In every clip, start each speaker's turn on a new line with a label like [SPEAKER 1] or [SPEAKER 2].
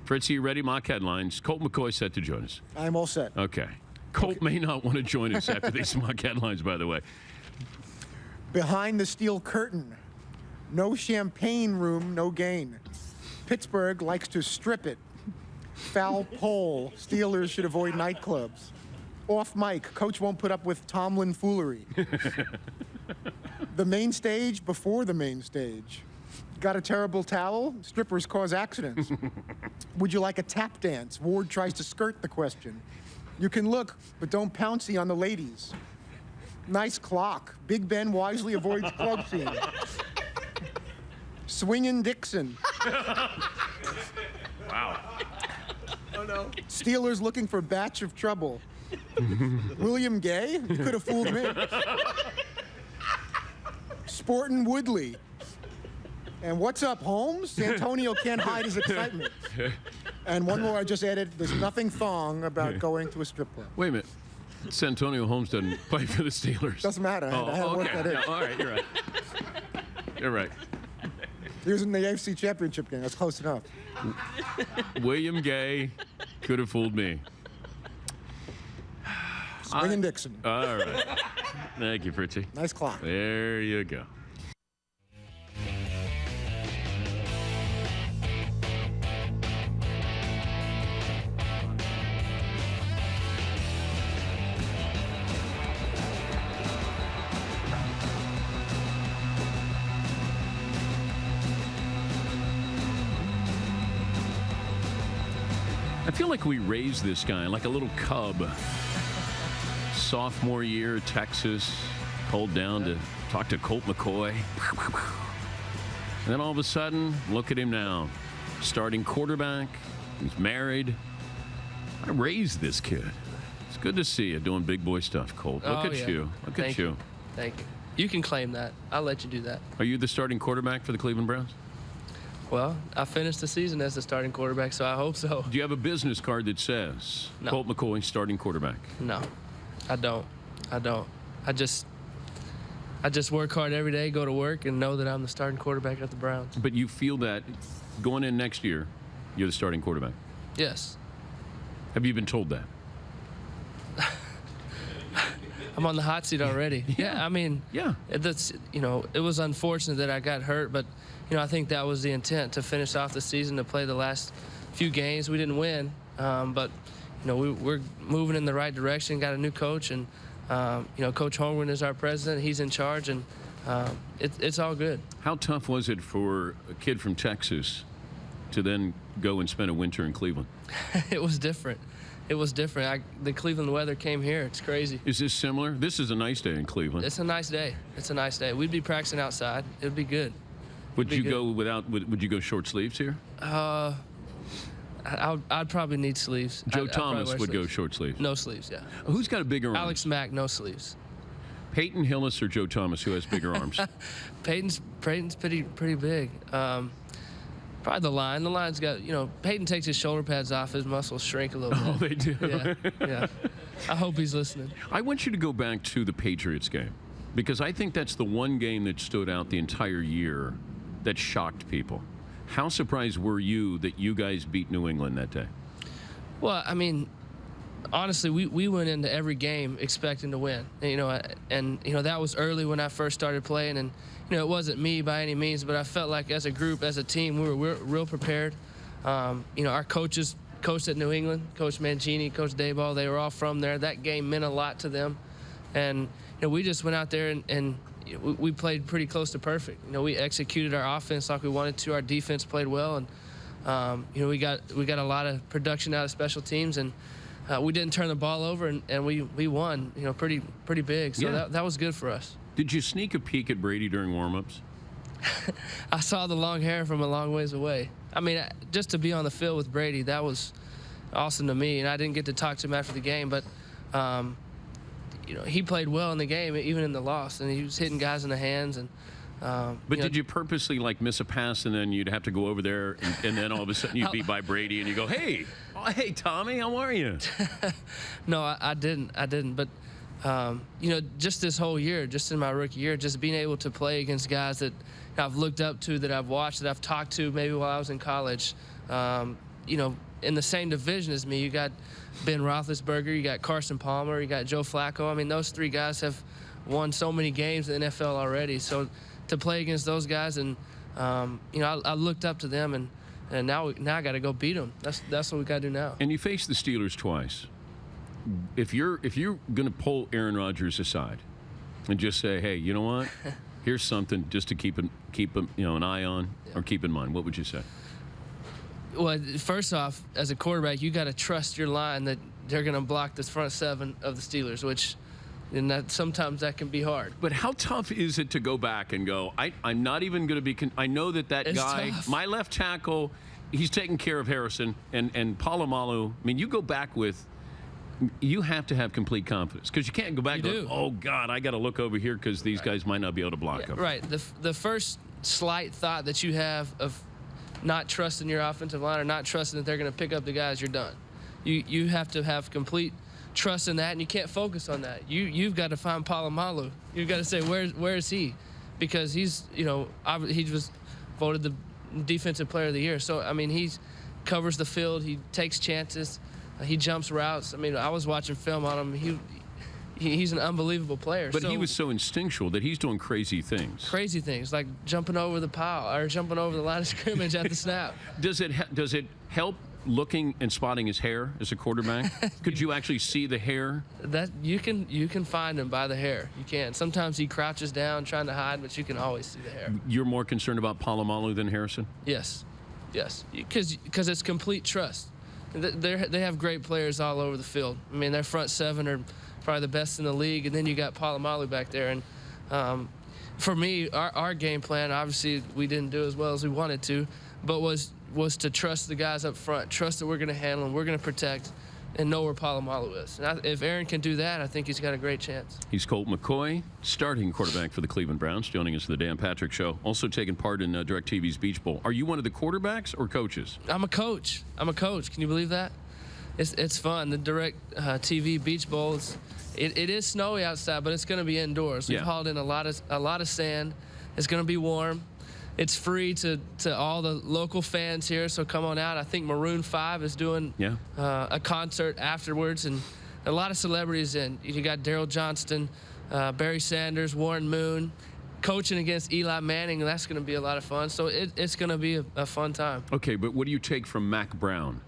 [SPEAKER 1] Fritzy, you ready? Mock headlines. Colt McCoy set to join us.
[SPEAKER 2] I'm all set.
[SPEAKER 1] Okay. Colt may not want to join us after these mock headlines, by the way.
[SPEAKER 2] Behind the steel curtain. No champagne room, no gain. Pittsburgh likes to strip it. Foul pole. Steelers should avoid nightclubs. Off mic. Coach won't put up with Tomlin foolery. The main stage before the main stage. Got a terrible towel? Strippers cause accidents. Would you like a tap dance? Ward tries to skirt the question. You can look, but don't pouncy on the ladies. Nice clock. Big Ben wisely avoids club scene. Swingin' Dixon.
[SPEAKER 1] Wow.
[SPEAKER 2] Oh, no. Steelers looking for batch of trouble. William Gay? You could have fooled me. Sportin' Woodley. And what's up, Holmes? Santonio can't hide his excitement. And one more I just added, there's nothing thong about going to a strip club.
[SPEAKER 1] Wait a minute. Santonio Holmes doesn't play for the Steelers.
[SPEAKER 2] Doesn't matter. I had to work that in.
[SPEAKER 1] Yeah, all right, you're right. You're right.
[SPEAKER 2] He was in the AFC Championship game. That's close enough.
[SPEAKER 1] William Gay could have fooled me.
[SPEAKER 2] Swingin' Dixon.
[SPEAKER 1] All right. Thank you, Fritzy.
[SPEAKER 2] Nice clock.
[SPEAKER 1] There you go. I feel like we raised this guy like a little cub. Sophomore year, Texas, called down to talk to Colt McCoy. And then all of a sudden, look at him now. Starting quarterback. He's married. I raised this kid. It's good to see you doing big boy stuff, Colt. Look at you. Look at you.
[SPEAKER 3] Thank you. You can claim that. I'll let you do that.
[SPEAKER 1] Are you the starting quarterback for the Cleveland Browns?
[SPEAKER 3] Well, I finished the season as the starting quarterback, so I hope so.
[SPEAKER 1] Do you have a business card that says
[SPEAKER 3] No.
[SPEAKER 1] Colt McCoy, starting quarterback?
[SPEAKER 3] No, I don't. I just work hard every day, go to work, and know that I'm the starting quarterback at the Browns.
[SPEAKER 1] But you feel that going in next year, you're the starting quarterback?
[SPEAKER 3] Yes.
[SPEAKER 1] Have you been told that?
[SPEAKER 3] I'm on the hot seat already.
[SPEAKER 1] Yeah.
[SPEAKER 3] I mean,
[SPEAKER 1] yeah.
[SPEAKER 3] That's, it was unfortunate that I got hurt, but I think that was the intent, to finish off the season, to play the last few games. We didn't win, but we're moving in the right direction. Got a new coach, and Coach Holmgren is our president. He's in charge, and it's all good.
[SPEAKER 1] How tough was it for a kid from Texas to then go and spend a winter in Cleveland?
[SPEAKER 3] It was different. It was different. The Cleveland weather came here. It's crazy.
[SPEAKER 1] Is this similar? This is a nice day in Cleveland.
[SPEAKER 3] It's a nice day. It's a nice day. We'd be practicing outside. It would be good.
[SPEAKER 1] Would you go without? Would you go short sleeves here?
[SPEAKER 3] I'd probably need sleeves.
[SPEAKER 1] Joe Thomas would go short sleeves.
[SPEAKER 3] No sleeves, yeah.
[SPEAKER 1] Who's got a bigger arm?
[SPEAKER 3] Alex Mack, no sleeves.
[SPEAKER 1] Peyton Hillis or Joe Thomas, who has bigger arms?
[SPEAKER 3] Peyton's pretty big. Probably the line. The line's got, Peyton takes his shoulder pads off, his muscles shrink a little bit.
[SPEAKER 1] Oh, they do?
[SPEAKER 3] Yeah. I hope he's listening.
[SPEAKER 1] I want you to go back to the Patriots game, because I think that's the one game that stood out the entire year that shocked people. How surprised were you that you guys beat New England that day?
[SPEAKER 3] Well, I mean, honestly, we went into every game expecting to win. And that was early when I first started playing, and it wasn't me by any means, but I felt like as a group, as a team, we were real prepared. Our coaches coached at New England, Coach Mangini, Coach Dayball, they were all from there. That game meant a lot to them. And we just went out there and we played pretty close to perfect. We executed our offense like we wanted to. Our defense played well, and we got a lot of production out of special teams, and we didn't turn the ball over, and we won. Pretty big. So
[SPEAKER 1] yeah.
[SPEAKER 3] that was good for us.
[SPEAKER 1] Did you sneak a peek at Brady during warm-ups?
[SPEAKER 3] I saw the long hair from a long ways away. I mean, just to be on the field with Brady, that was awesome to me. And I didn't get to talk to him after the game, but he played well in the game, even in the loss, and he was hitting guys in the hands. And
[SPEAKER 1] but did you purposely miss a pass, and then you'd have to go over there, and then all of a sudden you'd be by Brady, and you go, hey, Tommy, how are you?
[SPEAKER 3] No, I didn't. But just this whole year, just in my rookie year, just being able to play against guys that I've looked up to, that I've watched, that I've talked to maybe while I was in college, in the same division as me, you got Ben Roethlisberger, you got Carson Palmer, you got Joe Flacco. I mean, those three guys have won so many games in the NFL already. So to play against those guys, and I looked up to them, and now I got to go beat them. That's what we got to do now.
[SPEAKER 1] And you faced the Steelers twice. If you're going to pull Aaron Rodgers aside and just say, hey, you know what? Here's something just to keep an eye on or keep in mind, what would you say?
[SPEAKER 3] Well, first off, as a quarterback, you got to trust your line that they're going to block the front seven of the Steelers, which sometimes that can be hard.
[SPEAKER 1] But how tough is it to go back and go, I'm not even going to be I know that
[SPEAKER 3] It's
[SPEAKER 1] guy,
[SPEAKER 3] tough.
[SPEAKER 1] my left tackle, he's taking care of Harrison and Polamalu. I mean, you go back with, you have to have complete confidence because you can't go back and go, oh, God, I got to look over here because these guys might not be able to block them.
[SPEAKER 3] Right. The first slight thought that you have of not trusting your offensive line or not trusting that they're going to pick up the guys, you're done. You have to have complete trust in that, and you can't focus on that. You've got to find Polamalu. You've got to say, where is he? Because he was voted the defensive player of the year. So, I mean, he covers the field. He takes chances. He jumps routes. I mean, I was watching film on him. He's an unbelievable player.
[SPEAKER 1] But he was so instinctual that he's doing crazy things.
[SPEAKER 3] Crazy things, like jumping over the pile or jumping over the line of scrimmage at the snap.
[SPEAKER 1] Does it help looking and spotting his hair as a quarterback? Could you actually see the hair?
[SPEAKER 3] That you can find him by the hair. You can. Sometimes he crouches down trying to hide, but you can always see the hair.
[SPEAKER 1] You're more concerned about Polamalu than Harrison?
[SPEAKER 3] Yes, because it's complete trust. They have great players all over the field. I mean, their front seven are probably the best in the league, and then you got Polamalu back there. And for me, our game plan, obviously we didn't do as well as we wanted to, but was to trust the guys up front, trust that we're going to handle them, we're going to protect, and know where Polamalu is. And if Aaron can do that, I think he's got a great chance.
[SPEAKER 1] He's Colt McCoy, starting quarterback for the Cleveland Browns, joining us for the Dan Patrick Show, also taking part in DirecTV's Beach Bowl. Are you one of the quarterbacks or coaches?
[SPEAKER 3] I'm a coach. Can you believe that? It's fun. The DirecTV Beach Bowl, it is snowy outside, but it's going to be indoors. We've hauled in a lot of sand. It's going to be warm. It's free to all the local fans here, so come on out. I think Maroon 5 is doing a concert afterwards, and a lot of celebrities in. You got Daryl Johnston, Barry Sanders, Warren Moon, coaching against Eli Manning, and that's going to be a lot of fun. So it's going to be a fun time. Okay,
[SPEAKER 1] but what do you take from Mac Brown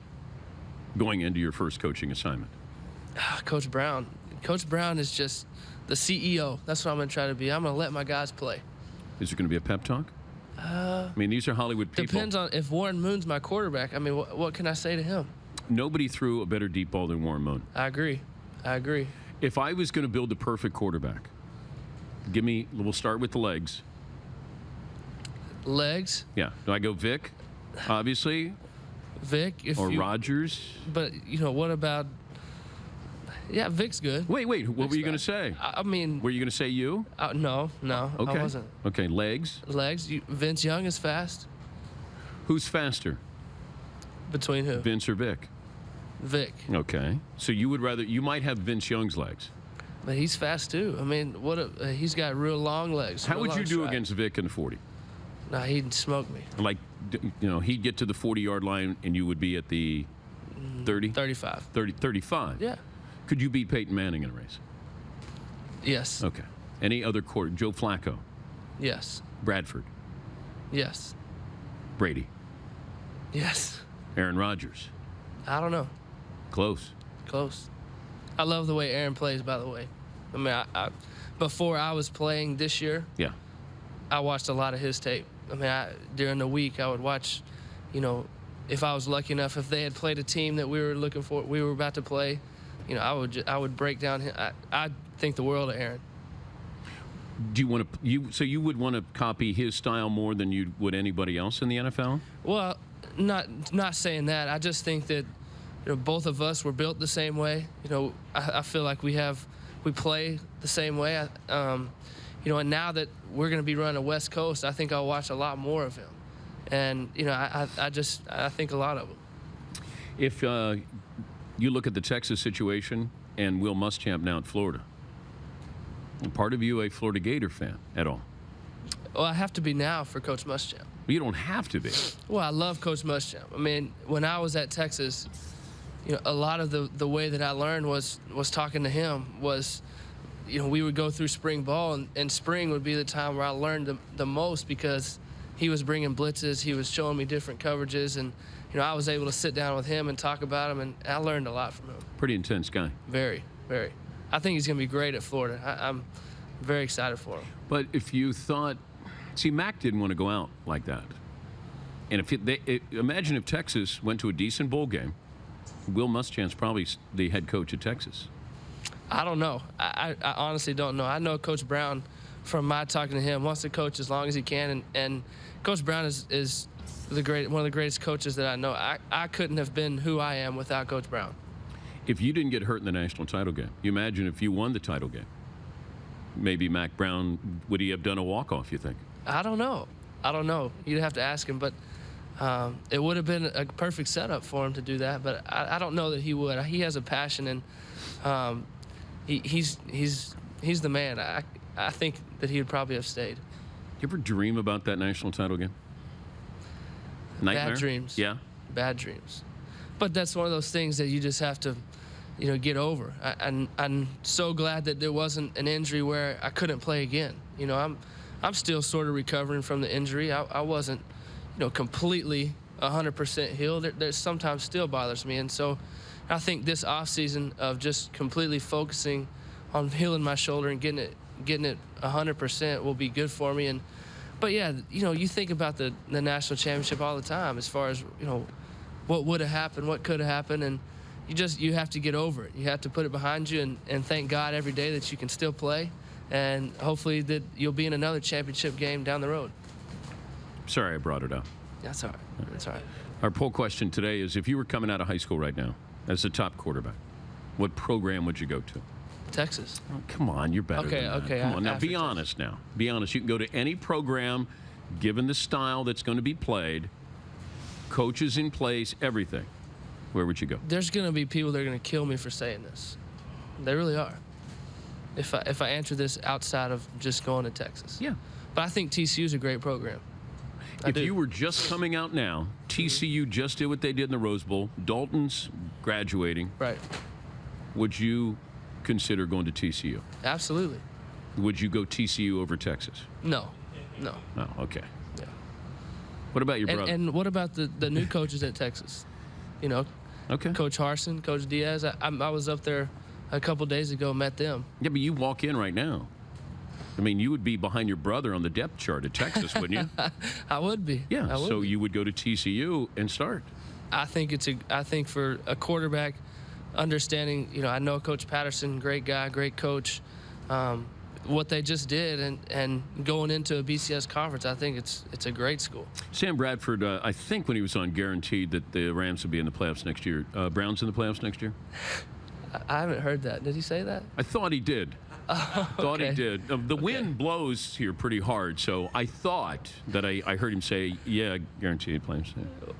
[SPEAKER 1] going into your first coaching assignment?
[SPEAKER 3] Coach Brown. Coach Brown is just the CEO. That's what I'm going to try to be. I'm going to let my guys play.
[SPEAKER 1] Is there going to be a pep talk? I mean, these are Hollywood people.
[SPEAKER 3] Depends on if Warren Moon's my quarterback. I mean, what can I say to him?
[SPEAKER 1] Nobody threw a better deep ball than Warren Moon.
[SPEAKER 3] I agree.
[SPEAKER 1] If I was going to build the perfect quarterback, we'll start with the legs.
[SPEAKER 3] Legs?
[SPEAKER 1] Yeah. Do I go Vic, obviously?
[SPEAKER 3] Vic.
[SPEAKER 1] Or Rodgers?
[SPEAKER 3] But, what about... Yeah, Vic's good.
[SPEAKER 1] Wait. What were you going to say?
[SPEAKER 3] I mean...
[SPEAKER 1] Were you going to say you?
[SPEAKER 3] No,
[SPEAKER 1] okay.
[SPEAKER 3] I wasn't.
[SPEAKER 1] Okay, legs?
[SPEAKER 3] Vince Young is fast.
[SPEAKER 1] Who's faster?
[SPEAKER 3] Between who?
[SPEAKER 1] Vince or Vic?
[SPEAKER 3] Vic.
[SPEAKER 1] Okay. So you might have Vince Young's legs.
[SPEAKER 3] But he's fast, too. I mean, he's got real long legs.
[SPEAKER 1] How would you do against Vic in the 40?
[SPEAKER 3] Nah, he'd smoke me.
[SPEAKER 1] Like, he'd get to the 40-yard line and you would be at the 30?
[SPEAKER 3] 35.
[SPEAKER 1] 35?
[SPEAKER 3] Yeah.
[SPEAKER 1] Could you beat Peyton Manning in a race?
[SPEAKER 3] Yes.
[SPEAKER 1] Okay. Any other Joe Flacco?
[SPEAKER 3] Yes.
[SPEAKER 1] Bradford?
[SPEAKER 3] Yes.
[SPEAKER 1] Brady?
[SPEAKER 3] Yes.
[SPEAKER 1] Aaron Rodgers?
[SPEAKER 3] I don't know.
[SPEAKER 1] Close.
[SPEAKER 3] I love the way Aaron plays, by the way. I mean, before I was playing this year, I watched a lot of his tape. I mean, during the week, I would watch, if I was lucky enough, if they had played a team that we were about to play, I would break down. I think the world of Aaron.
[SPEAKER 1] Do you want to? So you would want to copy his style more than you would anybody else in the NFL?
[SPEAKER 3] Well, not saying that. I just think that both of us were built the same way. I feel like we play the same way. And now that we're going to be running a West Coast, I think I'll watch a lot more of him. And I think a lot of him.
[SPEAKER 1] If you look at the Texas situation and Will Muschamp now at Florida, part of you a Florida Gator fan at all?
[SPEAKER 3] Well, I have to be now for Coach Muschamp.
[SPEAKER 1] You don't have to be.
[SPEAKER 3] Well, I love Coach Muschamp. I mean, when I was at Texas, a lot of the way that I learned was talking to him. We would go through spring ball, and spring would be the time where I learned the most, because he was bringing blitzes, he was showing me different coverages, and I was able to sit down with him and talk about him, and I learned a lot from him.
[SPEAKER 1] Pretty intense guy.
[SPEAKER 3] Very, very. I think he's going to be great at Florida. I'm very excited for him.
[SPEAKER 1] But if you thought, see, Mac didn't want to go out like that. And imagine if Texas went to a decent bowl game, Will Muschamp's probably the head coach of Texas. I
[SPEAKER 3] don't know. I honestly don't know. I know Coach Brown, from my talking to him, wants to coach as long as he can, and Coach Brown is one of the greatest coaches that I know. I couldn't have been who I am without Coach Brown.
[SPEAKER 1] If you didn't get hurt in the national title game, you imagine if you won the title game, maybe Mac Brown, would he have done a walk-off, you think?
[SPEAKER 3] I don't know. You'd have to ask him, but it would have been a perfect setup for him to do that, but I don't know that he would. He has a passion, and he's the man. I think that he would probably have stayed.
[SPEAKER 1] You ever dream about that national title game? Nightmare?
[SPEAKER 3] Bad dreams.
[SPEAKER 1] Yeah? Bad
[SPEAKER 3] dreams. But that's one of those things that you just have to, get over. I'm so glad that there wasn't an injury where I couldn't play again. I'm still sort of recovering from the injury. I wasn't, completely 100% healed. There's sometimes still bothers me, and so I think this offseason of just completely focusing on healing my shoulder and getting it 100% will be good for me. But yeah, you think about the national championship all the time, as far as what would have happened, what could have happened, and you have to get over it. You have to put it behind you and thank God every day that you can still play, and hopefully that you'll be in another championship game down the road.
[SPEAKER 1] Sorry I brought it up.
[SPEAKER 3] That's all right. That's all right.
[SPEAKER 1] Our poll question today is, if you were coming out of high school right now as a top quarterback, what program would you go to?
[SPEAKER 3] Texas.
[SPEAKER 1] Oh, come on, you're better than that.
[SPEAKER 3] Okay.
[SPEAKER 1] Come on, now be honest now. Be honest. You can go to any program, given the style that's going to be played, coaches in place, everything. Where would you go?
[SPEAKER 3] There's going to be people that are going to kill me for saying this. They really are. If I answer this outside of just going to Texas.
[SPEAKER 1] Yeah.
[SPEAKER 3] But I think TCU is a great program.
[SPEAKER 1] If you were just coming out now, TCU just did what they did in the Rose Bowl. Dalton's graduating.
[SPEAKER 3] Right.
[SPEAKER 1] Would you consider going to TCU?
[SPEAKER 3] Absolutely.
[SPEAKER 1] Would you go TCU over Texas?
[SPEAKER 3] No.
[SPEAKER 1] Oh, okay.
[SPEAKER 3] Yeah.
[SPEAKER 1] What about your brother?
[SPEAKER 3] And what about the new coaches at Texas?
[SPEAKER 1] Okay.
[SPEAKER 3] Coach Harsin, Coach Diaz. I was up there a couple days ago, met them.
[SPEAKER 1] Yeah, but you walk in right now. I mean, you would be behind your brother on the depth chart at Texas, wouldn't you?
[SPEAKER 3] I would be.
[SPEAKER 1] Yeah, so you would go to TCU and start.
[SPEAKER 3] I think for a quarterback, understanding, I know Coach Patterson, great guy, great coach. What they just did and going into a BCS conference, I think it's a great school. Sam
[SPEAKER 1] Bradford, I think when he was on, guaranteed that the Rams would be in the playoffs next year. Browns in the playoffs next year?
[SPEAKER 3] I haven't heard that. Did he say that?
[SPEAKER 1] I thought he did. Thought he did. The wind blows here pretty hard, so I thought that I heard him say, yeah, guaranteed playoffs.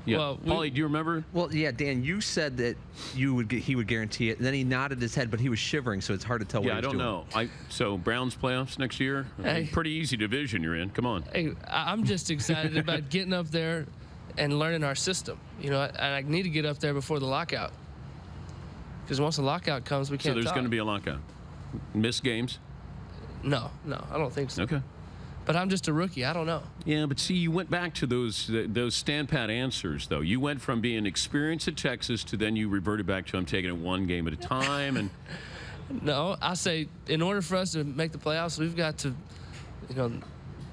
[SPEAKER 1] Yeah.
[SPEAKER 3] Well,
[SPEAKER 1] Paulie, do you remember?
[SPEAKER 4] Well, yeah, Dan, you said that he would guarantee it, and then he nodded his head, but he was shivering, so it's hard to tell what he was doing.
[SPEAKER 1] Yeah, I don't know. So Browns playoffs next year?
[SPEAKER 3] Hey.
[SPEAKER 1] Pretty easy division you're in. Come on.
[SPEAKER 3] Hey, I'm just excited about getting up there and learning our system. And I need to get up there before the lockout. Because once the lockout comes, we can't
[SPEAKER 1] So there's going to be a lockout. Miss games?
[SPEAKER 3] No, I don't think so.
[SPEAKER 1] Okay.
[SPEAKER 3] But I'm just a rookie. I don't know.
[SPEAKER 1] Yeah, but see, you went back to those stand-pat answers, though. You went from being experienced at Texas to then you reverted back to I'm taking it one game at a time. And
[SPEAKER 3] no, I say in order for us to make the playoffs, we've got to,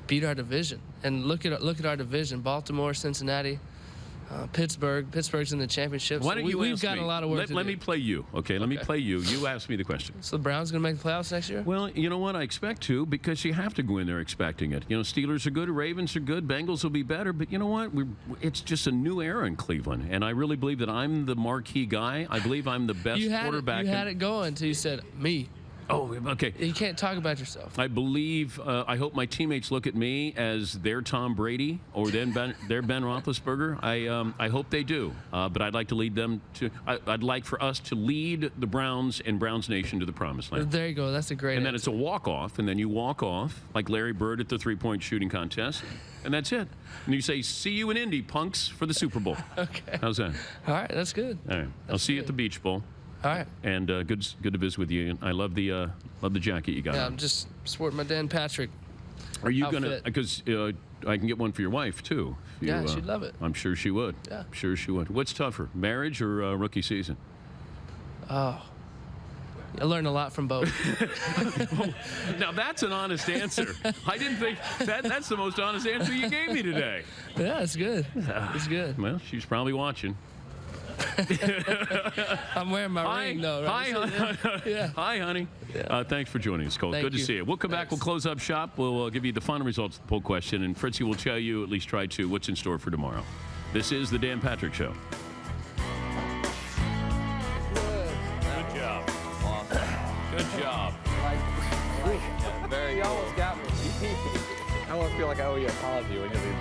[SPEAKER 3] beat our division. And look at our division: Baltimore, Cincinnati, Pittsburgh. Pittsburgh's in the championship.
[SPEAKER 1] Why don't
[SPEAKER 3] we've got a lot of work to do.
[SPEAKER 1] Let me play you, okay? Let me play you. You ask me the question.
[SPEAKER 3] So the Browns going to make the playoffs next year?
[SPEAKER 1] Well, you know what? I expect to, because you have to go in there expecting it. Steelers are good, Ravens are good, Bengals will be better, but you know what? It's just a new era in Cleveland, and I really believe that I'm the marquee guy. I believe I'm the best quarterback.
[SPEAKER 3] You had it going until you said, me.
[SPEAKER 1] Oh, okay.
[SPEAKER 3] You can't talk about yourself.
[SPEAKER 1] I believe, I hope my teammates look at me as their Tom Brady or their Ben Roethlisberger. I hope they do. But I'd like to lead them to, I'd like for us to lead the Browns and Browns Nation to the promised land.
[SPEAKER 3] There you go. That's a great
[SPEAKER 1] And then
[SPEAKER 3] answer.
[SPEAKER 1] it's a walk-off, and then you walk off like Larry Bird at the three-point shooting contest, and that's it. And you say, see you in Indy, punks, for the Super Bowl.
[SPEAKER 3] Okay.
[SPEAKER 1] How's that?
[SPEAKER 3] All right, that's good.
[SPEAKER 1] All right. I'll see you at the Beach Bowl.
[SPEAKER 3] All right.
[SPEAKER 1] And good to visit with you. And I love the jacket you got
[SPEAKER 3] Yeah,
[SPEAKER 1] on.
[SPEAKER 3] I'm just sporting my Dan Patrick.
[SPEAKER 1] Are you gonna?
[SPEAKER 3] outfit.
[SPEAKER 1] Because I can get one for your wife too. if
[SPEAKER 3] Yeah, she'd love it.
[SPEAKER 1] I'm sure she would.
[SPEAKER 3] Yeah.
[SPEAKER 1] I'm sure she would. What's tougher, marriage or rookie season?
[SPEAKER 3] Oh, I learned a lot from both.
[SPEAKER 1] Now that's an honest answer. I didn't think that's the most honest answer you gave me today.
[SPEAKER 3] Yeah, it's good. It's good.
[SPEAKER 1] Well, she's probably watching.
[SPEAKER 3] I'm wearing my ring though. Right?
[SPEAKER 1] Hi,
[SPEAKER 3] Yeah.
[SPEAKER 1] Hi, honey.
[SPEAKER 3] Yeah.
[SPEAKER 1] Thanks for joining us, Colt.
[SPEAKER 3] Thank
[SPEAKER 1] Good to
[SPEAKER 3] you.
[SPEAKER 1] see you. We'll come back. We'll close up shop. We'll give you the final results of the poll question, and Fritzy will tell you, at least try to, what's in store for tomorrow. This is the Dan Patrick Show. Good job. Good job.
[SPEAKER 5] Very. You almost got me. I don't feel like I owe you an apology when you leave.